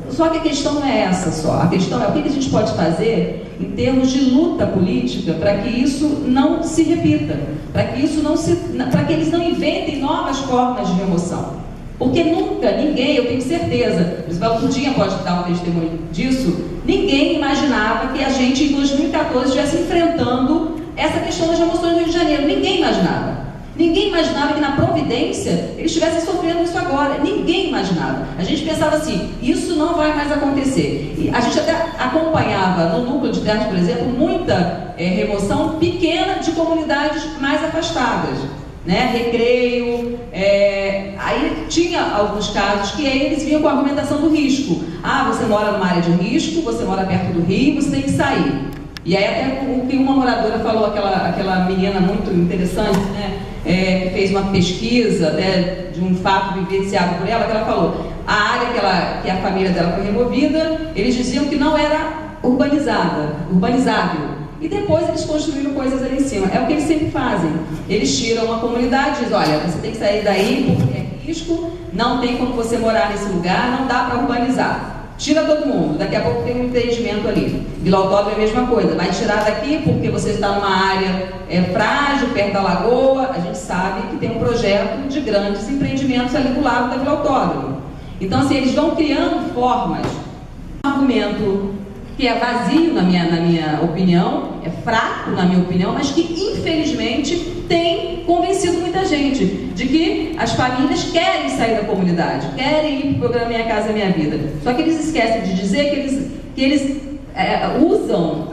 Só que a questão não é essa só. A questão é o que a gente pode fazer em termos de luta política para que isso não se repita, para que eles não inventem novas formas de remoção. Porque nunca, ninguém, eu tenho certeza, o Oswaldo Tudinha pode dar um testemunho disso, ninguém imaginava que a gente em 2014 estivesse enfrentando essa questão das remoções no Rio de Janeiro. Ninguém imaginava. Ninguém imaginava que na Providência eles estivessem sofrendo isso agora. Ninguém imaginava. A gente pensava assim, isso não vai mais acontecer. E a gente até acompanhava no núcleo de terras, por exemplo, muita remoção pequena de comunidades mais afastadas, né? Recreio, aí tinha alguns casos que aí eles vinham com a argumentação do risco. Ah, você mora numa área de risco, você mora perto do rio, você tem que sair. E aí até o que uma moradora falou, aquela menina muito interessante, né? Que fez uma pesquisa, né, de um fato vivenciado por ela, que ela falou, a área que a família dela foi removida, eles diziam que não era urbanizável. E depois eles construíram coisas ali em cima. É o que eles sempre fazem. Eles tiram a comunidade e dizem, olha, você tem que sair daí porque é risco, não tem como você morar nesse lugar, não dá para urbanizar. Tira todo mundo, daqui a pouco tem um empreendimento ali. Vila Autódromo é a mesma coisa, vai tirar daqui porque você está numa área frágil, perto da lagoa. A gente sabe que tem um projeto de grandes empreendimentos ali do lado da Vila Autódromo. Então, assim, eles vão criando formas. Um argumento que é vazio na minha opinião, é fraco na minha opinião, mas que infelizmente tem convencido muita gente de que as famílias querem sair da comunidade, querem ir para o programa Minha Casa Minha Vida. Só que eles esquecem de dizer que eles usam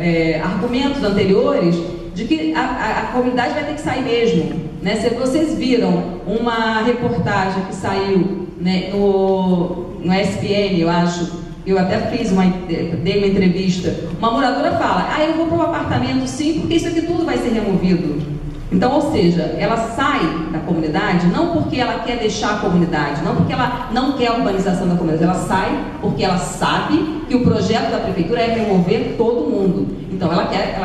argumentos anteriores de que a comunidade vai ter que sair mesmo, né? Se vocês viram uma reportagem que saiu, né, no SPN, eu acho, eu até dei uma entrevista, uma moradora fala, eu vou para um apartamento sim, porque isso aqui tudo vai ser removido. Então, ou seja, ela sai da comunidade não porque ela quer deixar a comunidade, não porque ela não quer a urbanização da comunidade, ela sai porque ela sabe que o projeto da prefeitura é remover todo mundo. Então ela quer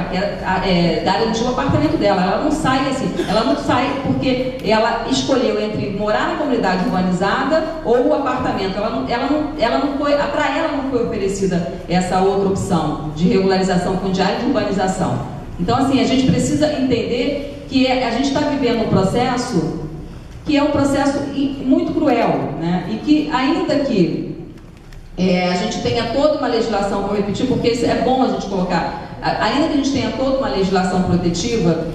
garantir o apartamento dela. Ela não sai assim, ela não sai porque ela escolheu entre morar na comunidade urbanizada ou o apartamento. Ela não foi, para ela não foi oferecida essa outra opção de regularização fundiária e de urbanização. Então, assim, a gente precisa entender que a gente está vivendo um processo que é um processo muito cruel, né? E que, ainda que a gente tenha toda uma legislação, vou repetir, porque isso é bom a gente colocar, ainda que a gente tenha toda uma legislação protetiva,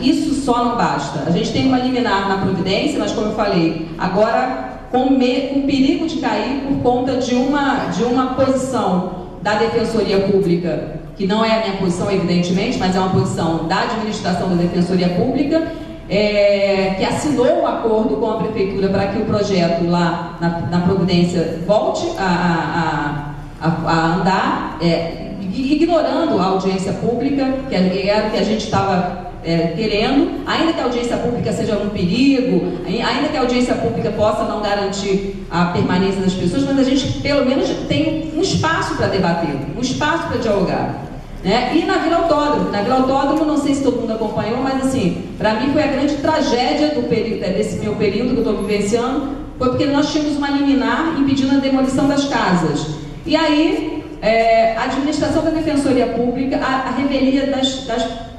isso só não basta. A gente tem uma liminar na Providência, mas como eu falei, agora com perigo de cair por conta de uma posição da Defensoria Pública, que não é a minha posição, evidentemente, mas é uma posição da administração da Defensoria Pública, que assinou o acordo com a Prefeitura para que o projeto lá na Providência volte a andar, ignorando a audiência pública, que era o que a gente estava querendo, ainda que a audiência pública seja um perigo, ainda que a audiência pública possa não garantir a permanência das pessoas, mas a gente pelo menos tem um espaço para debater, um espaço para dialogar. E na Vila Autódromo, não sei se todo mundo acompanhou, mas assim, para mim foi a grande tragédia desse meu período que eu estou vivenciando, foi porque nós tínhamos uma liminar impedindo a demolição das casas. E aí, a administração da Defensoria Pública, a revelia das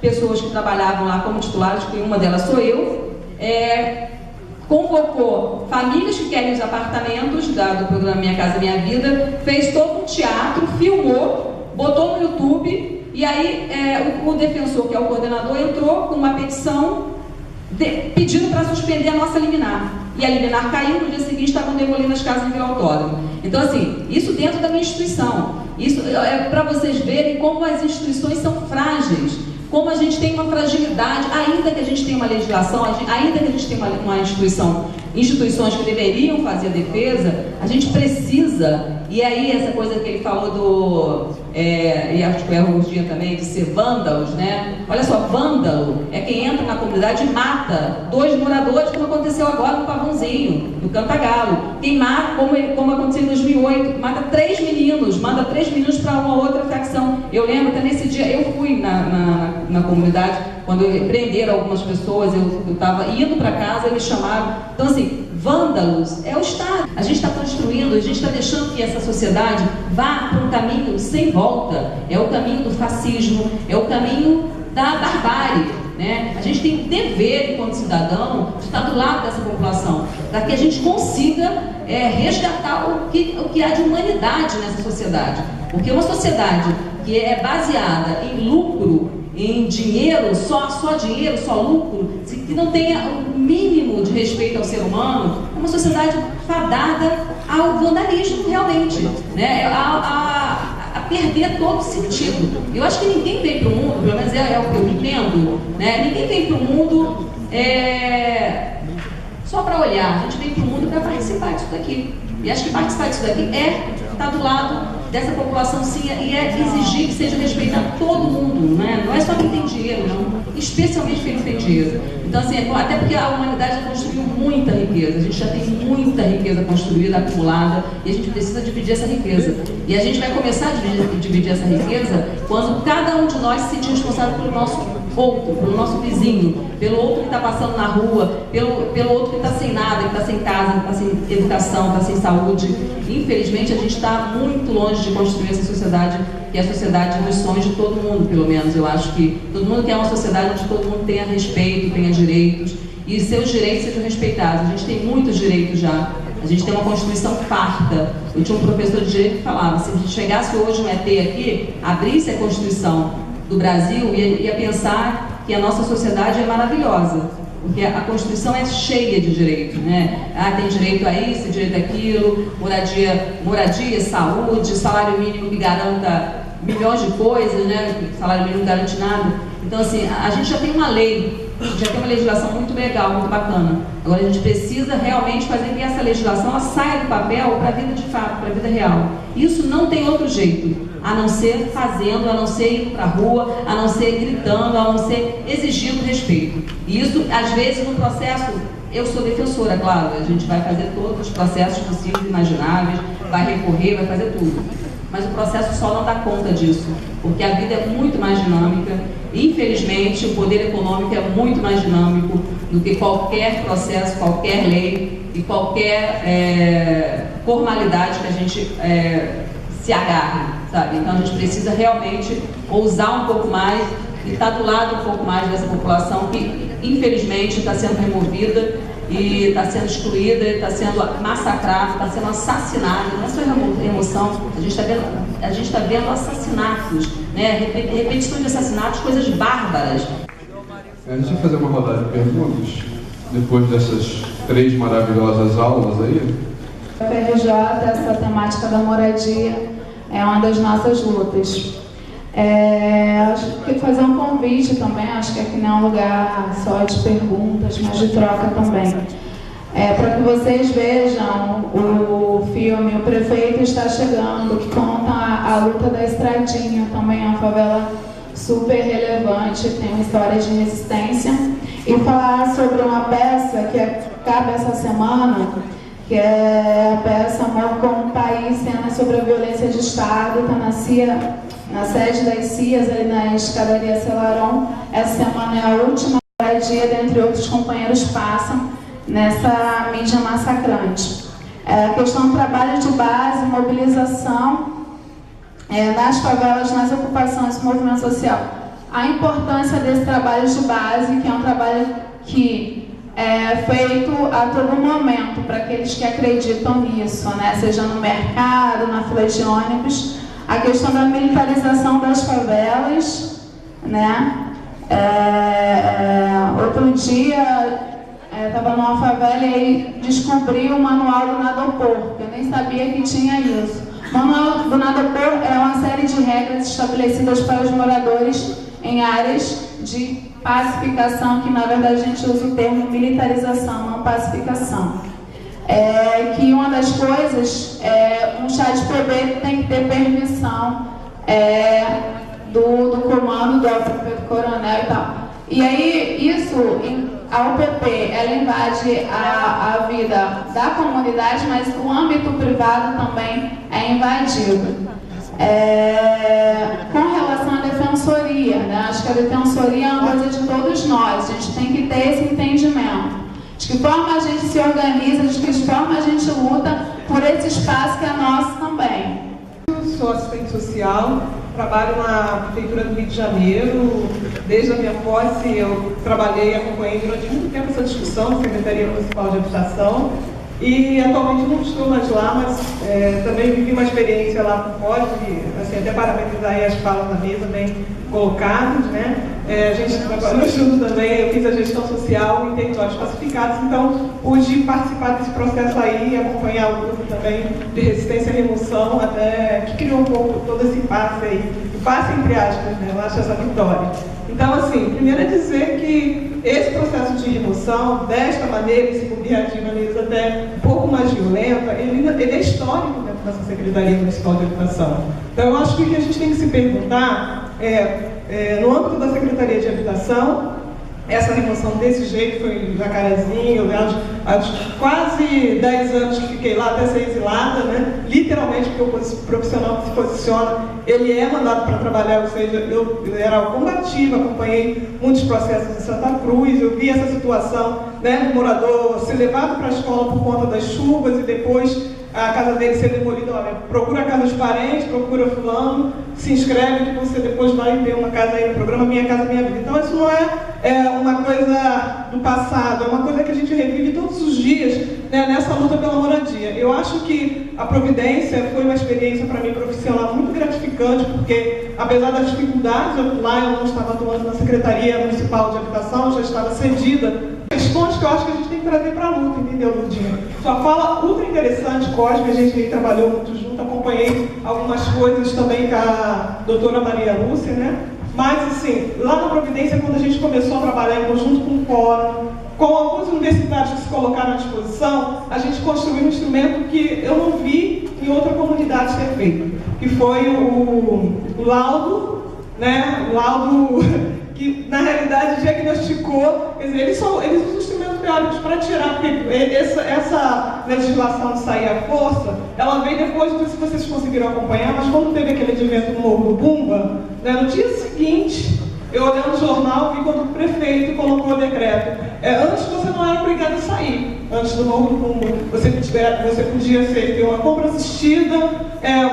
pessoas que trabalhavam lá como titulares, que uma delas sou eu, convocou famílias que querem os apartamentos do programa Minha Casa Minha Vida, fez todo um teatro, filmou, botou no YouTube, e aí o defensor, que é o coordenador, entrou com uma petição pedindo para suspender a nossa liminar. E a liminar caiu, no dia seguinte estavam demolindo as casas em Vila Autódromo. Então, assim, isso dentro da minha instituição. Isso é para vocês verem como as instituições são frágeis, como a gente tem uma fragilidade, ainda que a gente tenha uma legislação, ainda que a gente tenha uma instituições que deveriam fazer a defesa, a gente precisa, e aí essa coisa que ele falou e acho que é o dia também, de ser vândalos, né? Olha só, vândalo é quem entra na comunidade e mata 2 moradores, como aconteceu agora no Pavãozinho, no Cantagalo. Quem mata, como aconteceu em 2008, mata 3 meninos, manda 3 meninos para uma outra facção. Eu lembro que nesse dia, eu fui na comunidade, quando prenderam algumas pessoas, eu estava indo para casa e me chamaram. Então, assim, vândalos é o Estado. A gente está construindo, a gente está deixando que essa sociedade vá para um caminho sem volta. É o caminho do fascismo, é o caminho da barbárie, né? A gente tem o dever, enquanto cidadão, de estar do lado dessa população, para que a gente consiga resgatar o que há de humanidade nessa sociedade. Porque uma sociedade que é baseada em lucro, em dinheiro, só dinheiro, só lucro, que não tenha o mínimo de respeito ao ser humano, é uma sociedade fadada ao vandalismo realmente, né? A perder todo sentido. Eu acho que ninguém vem para o mundo, pelo menos é o que eu entendo, né? Ninguém vem para o mundo só para olhar, a gente vem para o mundo para participar disso daqui. E acho que participar disso daqui estar do lado dessa população, sim, e exigir que seja respeitado todo mundo, né? Não é só quem tem dinheiro, não, especialmente quem tem dinheiro. Então, assim, até porque a humanidade já construiu muita riqueza, a gente já tem muita riqueza construída, acumulada, e a gente precisa dividir essa riqueza. E a gente vai começar a dividir essa riqueza quando cada um de nós se sentir responsável pelo nosso outro, pelo nosso vizinho, pelo outro que está passando na rua, pelo outro que está sem nada, que está sem casa, que está sem educação, está sem saúde. Infelizmente, a gente está muito longe de construir essa sociedade, que é a sociedade dos sonhos de todo mundo, pelo menos. Eu acho que todo mundo quer uma sociedade onde todo mundo tenha respeito, tenha direitos, e seus direitos sejam respeitados. A gente tem muitos direitos já. A gente tem uma Constituição farta. Eu tinha um professor de direito que falava, se chegasse hoje um ET aqui, abrisse a Constituição do Brasil, ia pensar que a nossa sociedade é maravilhosa, porque a Constituição é cheia de direitos, né? Tem direito a isso, direito àquilo, moradia, saúde, salário mínimo que garanta milhões de coisas, né? Salário mínimo não garante nada. Então, assim, a gente já tem uma lei, já tem uma legislação muito legal, muito bacana. Agora a gente precisa realmente fazer que essa legislação ela saia do papel para a vida de fato, para a vida real. Isso não tem outro jeito, a não ser fazendo, a não ser indo para a rua, a não ser gritando, a não ser exigindo respeito. E isso, às vezes, no processo, eu sou defensora, claro, a gente vai fazer todos os processos possíveis e imagináveis, vai recorrer, vai fazer tudo. Mas o processo só não dá conta disso, porque a vida é muito mais dinâmica. Infelizmente, o poder econômico é muito mais dinâmico do que qualquer processo, qualquer lei e qualquer formalidade que a gente se agarre, sabe? Então a gente precisa realmente ousar um pouco mais e estar do lado um pouco mais dessa população que, infelizmente, está sendo removida e está sendo excluída, está sendo massacrada, está sendo assassinada. Não é só remoção, a gente está vendo assassinatos, né? Repetição de assassinatos, coisas bárbaras. A gente vai fazer uma rodada de perguntas, depois dessas 3 maravilhosas aulas aí. FRJ, essa temática da moradia é uma das nossas lutas. Acho que fazer um convite também, acho que aqui não é um lugar só de perguntas, mas de troca também. Para que vocês vejam o filme O Prefeito Está Chegando, que conta a luta da Estradinha, também é uma favela super relevante, tem uma história de resistência. E falar sobre uma peça que cabe essa semana, que é a peça Amor com o País, cena sobre a violência de Estado, está na sede das CIAs, ali na escadaria Celaron. Essa semana é a última moradia, dentre outros companheiros passam nessa mídia massacrante. A questão do trabalho de base, mobilização nas favelas, nas ocupações do movimento social. A importância desse trabalho de base, que é um trabalho que é feito a todo momento para aqueles que acreditam nisso, né? Seja no mercado, na fila de ônibus. A questão da militarização das favelas, né? Outro dia estava numa favela e aí descobri o manual do Nadopor, que eu nem sabia que tinha isso. O manual do Nadopor é uma série de regras estabelecidas para os moradores em áreas de pacificação, que na verdade a gente usa o termo militarização, não pacificação. Que uma das coisas, um chá de PB tem que ter permissão do comando do coronel e tal. E aí, isso, a UPP, ela invade a vida da comunidade, mas o âmbito privado também é invadido. Com relação à defensoria, né? Acho que a defensoria é uma coisa de todos nós, a gente tem que ter esse entendimento. De que forma a gente se organiza, de que forma a gente luta por esse espaço que é nosso também. Eu sou assistente social, trabalho na Prefeitura do Rio de Janeiro. Desde a minha posse, eu trabalhei e acompanhei durante muito tempo essa discussão na Secretaria Municipal de Habitação. E atualmente não estou mais lá, mas também vivi uma experiência lá por fora, assim, até parabenizar aí as falas da mesa bem colocadas, né? A gente trabalhou junto também, eu fiz a gestão social em territórios pacificados, então pude participar desse processo aí, acompanhar o grupo também de resistência e remoção, até que criou um pouco todo esse passe aí, passe entre aspas, né? Eu acho essa vitória. Então, assim, primeiro é dizer que esse processo de remoção, desta maneira, se puder de maneira até um pouco mais violenta, ele é histórico dentro dessa Secretaria Municipal de Habitação. Então, eu acho que o que a gente tem que se perguntar no âmbito da Secretaria de Habitação, essa remoção desse jeito foi em Jacarezinho, há quase 10 anos que fiquei lá até ser exilada, né? Literalmente, porque o profissional que se posiciona, ele é mandado para trabalhar, ou seja, eu era combativa, acompanhei muitos processos em Santa Cruz, eu vi essa situação, né, do morador ser levado para a escola por conta das chuvas e depois a casa dele ser demolida. Olha, procura a casa dos parentes, procura fulano, se inscreve que você depois vai ter uma casa aí no programa Minha Casa Minha Vida. Então isso não é uma coisa do passado, é uma coisa que a gente revive todos os dias, né, nessa luta pela moradia. Eu acho que a Providência foi uma experiência para mim profissional muito gratificante, porque apesar das dificuldades, lá eu não estava atuando na Secretaria Municipal de Habitação, eu já estava cedida. Questões que eu acho que a gente tem que trazer para a luta, entendeu, Ludinha? Sua fala ultra interessante, Cosme, a gente trabalhou muito junto, acompanhei algumas coisas também com a doutora Maria Lúcia, né? Mas, assim, lá na Providência, quando a gente começou a trabalhar em conjunto com o Fórum, com alguns universitários que se colocaram à disposição, a gente construiu um instrumento que eu não vi em outra comunidade ser feito, que foi o laudo, né? O laudo que, na realidade, diagnosticou, quer dizer, eles usam instrumentos teóricos para tirar, porque essa legislação de sair à força, ela veio depois, não sei se vocês conseguiram acompanhar, mas quando teve aquele advento no Morro do Bumba, né, no dia seguinte, eu olhando o jornal, vi quando o prefeito colocou o decreto. Antes você não era obrigado a sair, antes do Morro do Bumba. Você podia ter uma compra assistida,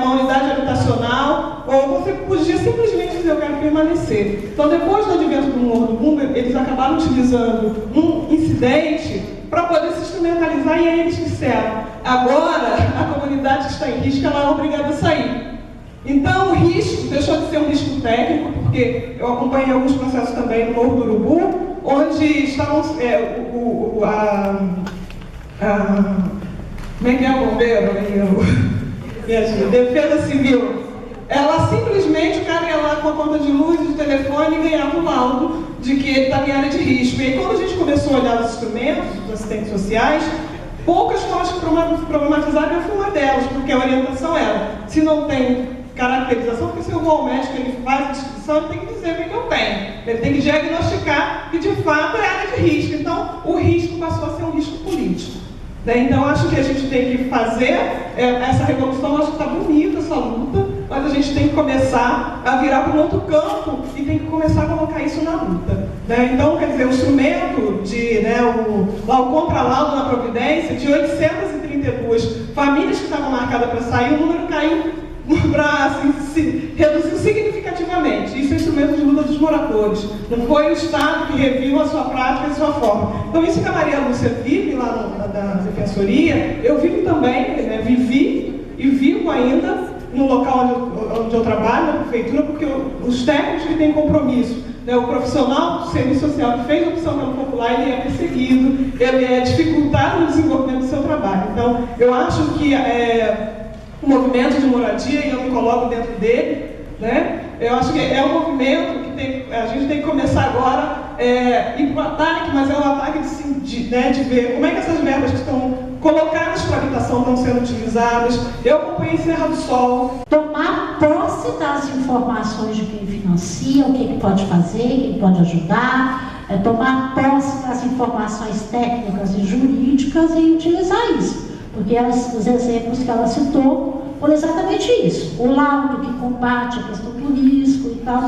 uma unidade habitacional, ou você podia simplesmente dizer, eu quero permanecer. Então, depois do advento do Morro do Bumba, eles acabaram utilizando um incidente para para poder se instrumentalizar, e aí eles disseram, agora a comunidade que está em risco, ela é obrigada a sair. Então o risco deixou de ser um risco técnico, porque eu acompanhei alguns processos também no Morro do Urubu, onde estavam, como é que é o bombeiro? Defesa Civil. Ela simplesmente, o cara ia lá com a conta de luz, de telefone e ganhava um laudo de que ele estava em área de risco. E aí, quando a gente começou a olhar os instrumentos dos assistentes sociais, poucas coisas que problematizaram, eu fui uma delas, porque a orientação era, se não tem caracterização, porque se eu vou ao médico, ele faz a descrição, ele tem que dizer o que eu tenho. Ele tem que diagnosticar que, de fato, é área de risco. Então, o risco passou a ser um risco político. Então, acho que a gente tem que fazer essa revolução, acho que está bonita essa luta, mas a gente tem que começar a virar para um outro campo e tem que começar a colocar isso na luta. Então, quer dizer, o instrumento de, o contralaudo na Providência, de 832 famílias que estavam marcadas para sair, o número caiu para se reduziu significativamente. Isso é instrumento de luta dos moradores. Não foi o Estado que reviu a sua prática e a sua forma. Então, isso que a Maria Lúcia vive lá na Defensoria, eu vivo também, vivi e vivo ainda no local onde eu trabalho, na prefeitura, porque os técnicos que têm compromisso, o profissional do serviço social que fez a opção pelo popular, ele é perseguido, ele é dificultado no desenvolvimento do seu trabalho. Então, eu acho que o movimento de moradia, e eu me coloco dentro dele, eu acho que é um movimento que a gente tem que começar agora ir para o ataque, mas é um ataque de ver como é que essas verbas que estão colocadas para habitação estão sendo utilizadas. Eu acompanhei Serra do Sol. Tomar posse das informações de quem financia, o que pode fazer, quem pode ajudar, tomar posse das informações técnicas e jurídicas e utilizar isso. Porque os exemplos que ela citou foram exatamente isso. O laudo que combate a questão do risco e tal.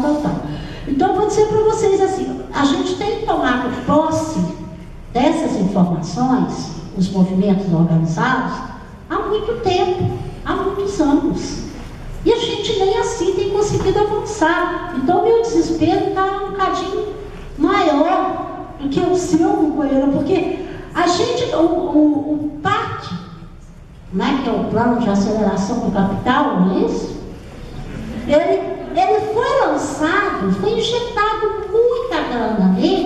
Então, eu vou dizer para vocês assim, a gente tem tomado posse dessas informações, os movimentos organizados, há muito tempo, há muitos anos. E a gente nem assim tem conseguido avançar. Então, o meu desespero está um bocadinho maior do que o seu, companheiro, porque a gente, o PAC, que é o Plano de Aceleração do Capital, não é isso? Ele foi lançado, foi injetado muita grana nele,